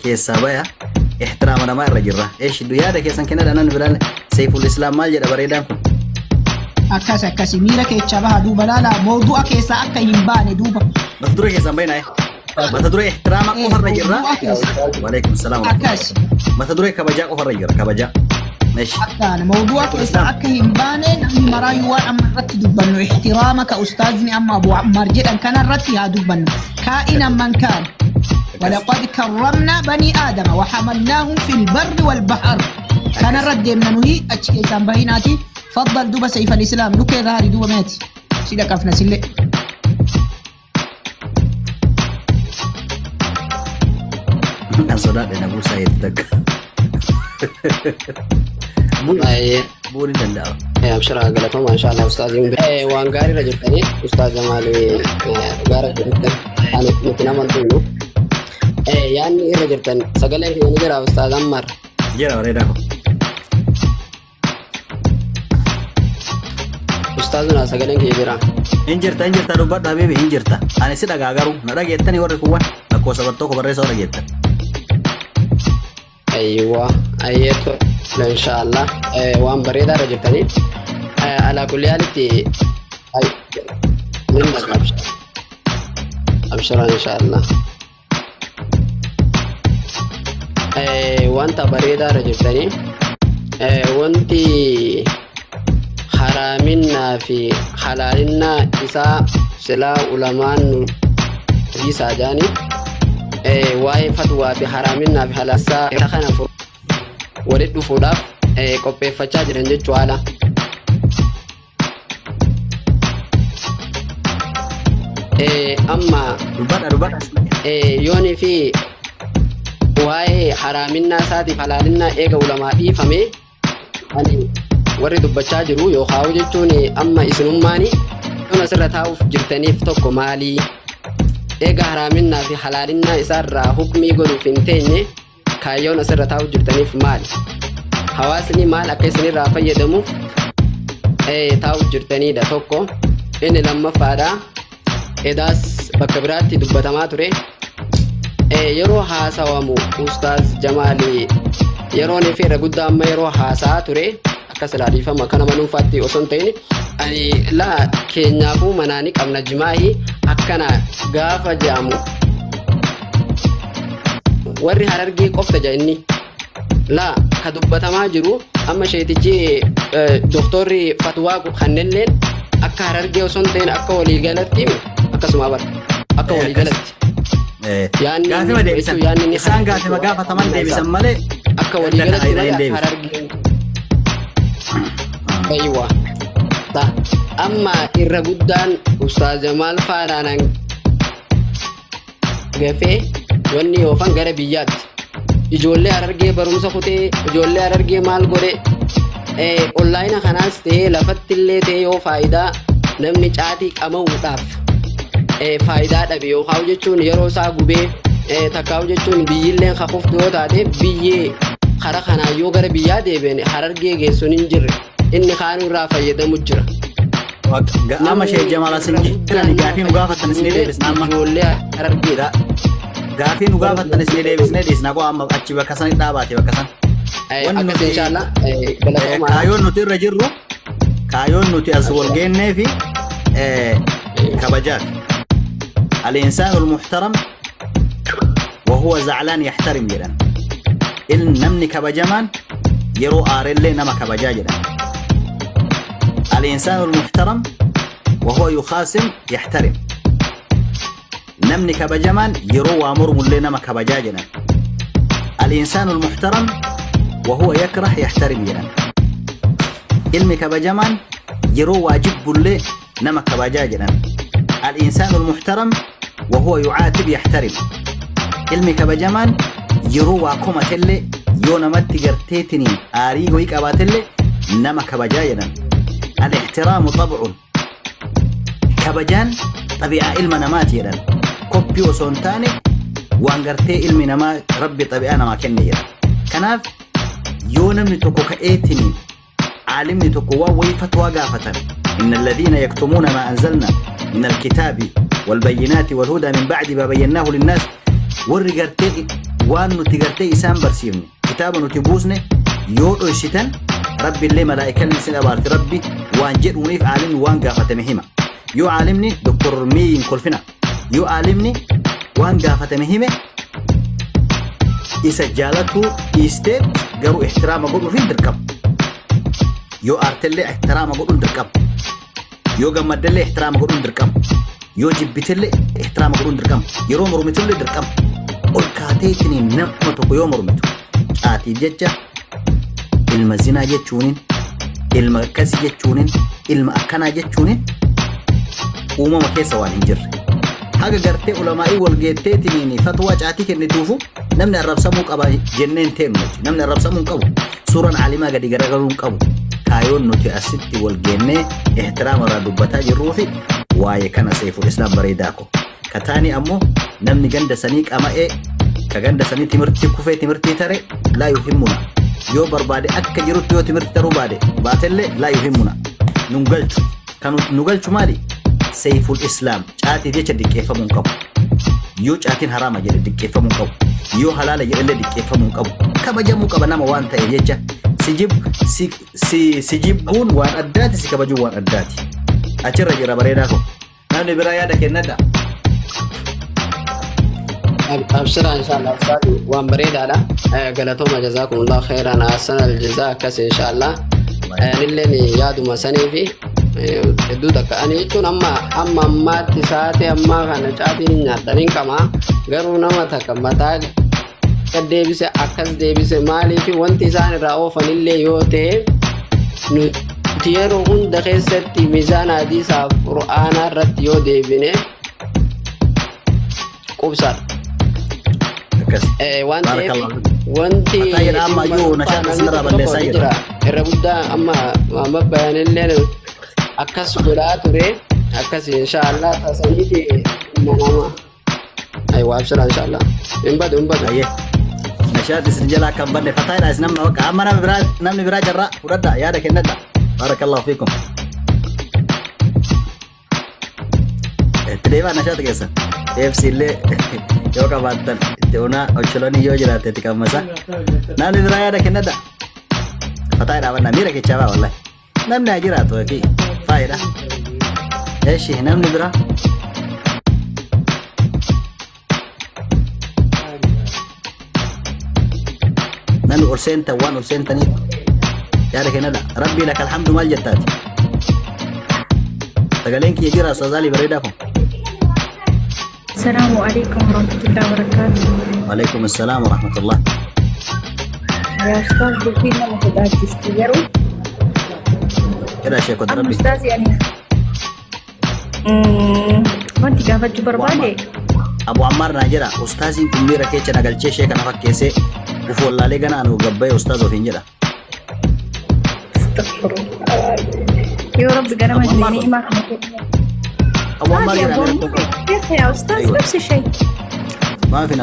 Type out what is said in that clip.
كيس سابايا احترامنا ما الرجرة إيش الديادة كيسان كنا أنا نبران سيف الإسلام ما جد بريدانكم akkas miira keecha baha duuba laala mawdu'a keessa akka hin baane duuba mata duree keessan bayna mata duree ihtiraamaa qofarra jirra waalaikum salaam akkas mata duree kabajaa qofarra jirra kabajaa ماشي akkaan mawdu'a keessa akka hin baane namni maraayyuu waan amma irratti dubbannu ihtiraama ka ustaazni amma Abu Ammar jedhan kana irratti haa dubbannu kaa'inan man kaan ولقد كرمنا بني آدم وحملناهم في البر والبحر كان الرد من نهي أشكي سامبهيناتي فضل دوبا سيف الإسلام نوكي ظهري دوبا ماتي سيدا كافنا سيلي صدق أنا أبو سعيد دق بولي دنداو أبشر قالتهم إن شاء الله أستاذ وانقاري رجل تاني أستاذ جمالي قاري جدا أنا متنا منطقه يعني رجل تاني سقلين في نجرة أستاذ أمر جرا وريداكو أستاذنا سقلين في جرا إنجرتا دوبات حبيبي إنجرتا أنا سيدا غاغارو نرا جيتني وركوان أكو سبرتوكو بريسا ورا جيتا أيوة أيوة إن شاء الله وان بريدا رجل تاني على كل حال منك أبشر إن شاء الله وانت بريدا رجل تاني وانتي حرامنا في حلالنا إساء سلا علمان إساء جاني واي فتوى في حرامنا في حلاسا تخنا فر ورد فودا كوبي فچا جرنجه چوالا أما يوني في واي حرامنا ساتي حلالنا إيغا علماء إيفامي أني warri dubbachaa jiru yookaan jechuun amma isinummaani kun asirra taa'uuf jirtaniif tokko maali eega haraaminaa fi halaalinaa isaarraa hukmii godhuuf hin teenye kaayyoon asirra taa'uuf jirtaniif maali hawaasni maal akka isinirraa fayyadamuuf taa'uuf jirtanidha tokko inni lammaffaadha edaas bakka biraatti dubbatamaa ture yeroo haasawamu ustaaz Jamaalii yeroon fi irra guddaa amma yeroo haasaa ture كسلاري فما كان منو فاتي أصنتين أني لا كينيافو مناني قبل جماعي أكنا غافة جامو وري هررجي قفت جاني لا كدبتا ما جرو أما شيء تجي دكتوري فتوى خنلين أكا هررجي أصنتين أكا ولي غلط تيم أكا سماور أكا ولي غلط يعني غافة ديبسان يعني نسان غافة غافة تمام ديبسان مالي أكا ولي غلط هررجي أيوة تا أما الرجودان أستاذ جمال فارانان غفي وني وفان غربيات يجولي أرجع برومسا خوتي يجولي أرجع مال غوري أونلاين خناس تي لفت اللي تي يو فايدة نمني جاتي كما وطاف فايدة تبيو خاوجتون يروسا غوبي تكاوجتون بيجيلين خفوف دو تاتي بيجي خرا خنا يو غربيات ديبين حررجع جسونين جري إني خانو رافع يدمو جرا أما شيء جمال سنجي أنا قافين وقافة تنسني ديبس نعم جولي أرجع لا قافين وقافة تنسني ديبس نديس نقو أما أتشي بكسان داباتي بكسان أكثر إن شاء الله كايون نوتي رجرو كايون نوتي أزول جين نيفي كبجاك الإنسان المحترم وهو زعلان يحترم جدا إن نمني كبجمان يرو آرلي نما كبجا جدا الإنسان المحترم وهو يخاصم يحترم نمني كبجمان يرو وامر ملي نما كبجا جدا الإنسان المحترم وهو يكره يحترم جدا علمي كبجمان يرو واجب بلي نما كبجا جدا الإنسان المحترم وهو يعاتب يحترم علمي كبجمان يرو واكومة اللي يونا متي قرتيتني آريغو يكابات اللي نما كبجا جدا الاحترام طبع كبجان طبيعة علم نمات جدا كوبي وسونتاني وانقرتي علم نما ربي طبيعة نما كني جدا كناف يونا متوكو كأيتني عالمني تقوى ويفتوى قافة إن الذين يكتمون ما أنزلنا من الكتاب والبينات والهدى من بعد ما بيناه للناس warri gartee waan nuti gartee isaan barsiifne kitaaba nuti buusne yoo dhoysitan rabbi illee malaa'ikan isin abaarti rabbi waan jedhuuniif aalimni waan gaafatame hima yoo aalimni doktor miin kolfina yoo aalimni waan gaafatame hime isa jaalatu isteet garuu ihtiraama godhuufi dirqama yoo aartellee ihtiraama godhuun dirqama yoo gammaddellee ihtiraama godhuun dirqama yoo jibbitellee ihtiraama godhuun dirqama yeroo mormitullee dirqama ol kaateetiniin nama tokko yoo mormitu caatiif jecha ilma zinaa jechuunin ilma akkasii jechuunin ilma akkanaa jechuunin uumama keessa waan hin jirre haga gartee ulamaa'ii walgeetteetiniin fatwaa caatii kennituufu namni arrabsamuu qaba jenneen teenu namni arrabsamuu qabu suuraan alimaa gadi garagaluun qabu kaayoon nuti asitti walgeennee ihtiraama irraa dubbataa jirruufi waa'ee kana Seiful Islaam bareedaako kataani ammoo namni ganda sanii qama'ee ka ganda sanii timirtii kufee timirtii tare laa yuhimmuna yoo barbaade akka jirutti yoo timirtii taruu baatellee laa yuhimmuna nun galchu kan nu galchu maali Seiful Islaam caatii jecha diqqeeffamuu qabu yoo caatiin haraama jedhe diqqeeffamuu qabu yoo halaala jedhe diqqeeffamuu qabu kabajamuu qaba nama waan ta'e jecha si jibbuun waan addaati si kabajuun waan addaati achirra jira bareedaa ko namni biraa yaada kennadha أبشر إن شاء الله أستاذ وان بريد على قالتهم جزاكم الله خيرا أحسن الجزاء كس إن شاء الله للي يادو مسني في دودك أنا يكون أما ما تساتي أما خان جاتين ناترين كما غيرو نما تكمل كديبس أكس ديبس مالي في وانتزان راو فنيلي يوتي نتيرو هون دخيست ميزان حديث القرآن رتيو ديبنه قبصر wanti amma yoo nashaata sinarraa balleessaa jira irra guddaa amma amma bayanillee akkas godhaa ture akkas inshaallah tasaniiti nama aywa abshira inshaallah inbadu aye nashaata isin jalaa kan banne fataayidha isin namna wakka amma namni biraa jarraa fudhadha yaada kennadha barakallahu fiikum tileebaa nashaata keessa teefsillee yoo qabaattan itti ocholoni yoo jiraate itti qammasa namni biraa yaada kennadha fataayidha banna miira kechaa baa wallahi namni haa jiraatu fi faayidha eeshi namni biraa namni ol seentan waan ol seentaniif yaada kennadha rabbii laka alhamdu maal jettaati sagaleen kiyya jira ustaazaalii bareedaa kun السلام عليكم ورحمة الله وبركاته. وعليكم السلام ورحمة الله. يا أستاذ بفينا مهدات تستيروا. كده شيء كنت ربي. أستاذ يعني. وانت قافت بربادي. أبو عمار ناجرة أستاذي كميرة كيتش نقل شيء كنا فكيسة وفول الله لقنا أنا وقبي أستاذ وفينجرة. استغفر الله. يا رب قرمت لي نعمة. أبو عمار يا أستاذ نفس الشيء. ما في